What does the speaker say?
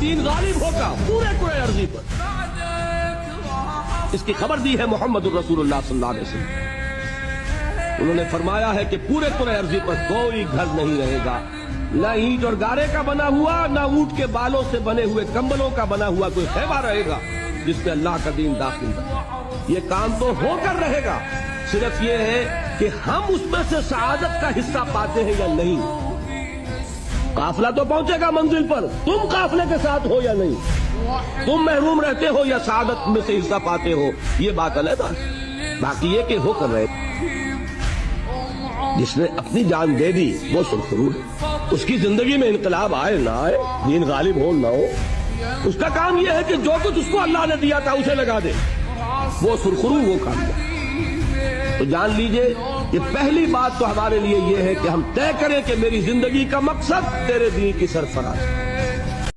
دین غالب ہوگا پورے کرۂ ارضی پر۔ اس کی خبر دی ہے محمد الرسول اللہ صلی اللہ علیہ وسلم۔ انہوں نے فرمایا ہے کہ پورے کرۂ ارضی پر کوئی گھر نہیں رہے گا، نہ اینٹ اور گارے کا بنا ہوا، نہ اونٹ کے بالوں سے بنے ہوئے کمبلوں کا بنا ہوا کوئی خیمہ رہے گا جس پہ اللہ کا دین داخل ہے۔ یہ کام تو ہو کر رہے گا، صرف یہ ہے کہ ہم اس میں سے سعادت کا حصہ پاتے ہیں یا نہیں۔ قافلہ تو پہنچے گا منزل پر، تم قافلے کے ساتھ ہو یا نہیں، تم محروم رہتے ہو یا سعادت میں سے حصہ پاتے ہو، یہ بات علیحدہ ہے۔ باقی یہ کہ ہو کر رہے، جس نے اپنی جان دے دی وہ سرخرو ہے، اس کی زندگی میں انقلاب آئے نہ آئے، دین غالب ہو نہ ہو، اس کا کام یہ ہے کہ جو کچھ اس کو اللہ نے دیا تھا اسے لگا دے، وہ سرخرو وہ کام ہے۔ تو جان لیجئے یہ پہلی بات تو ہمارے لیے یہ ہے کہ ہم طے کریں کہ میری زندگی کا مقصد تیرے دین کی سرفراز ہے۔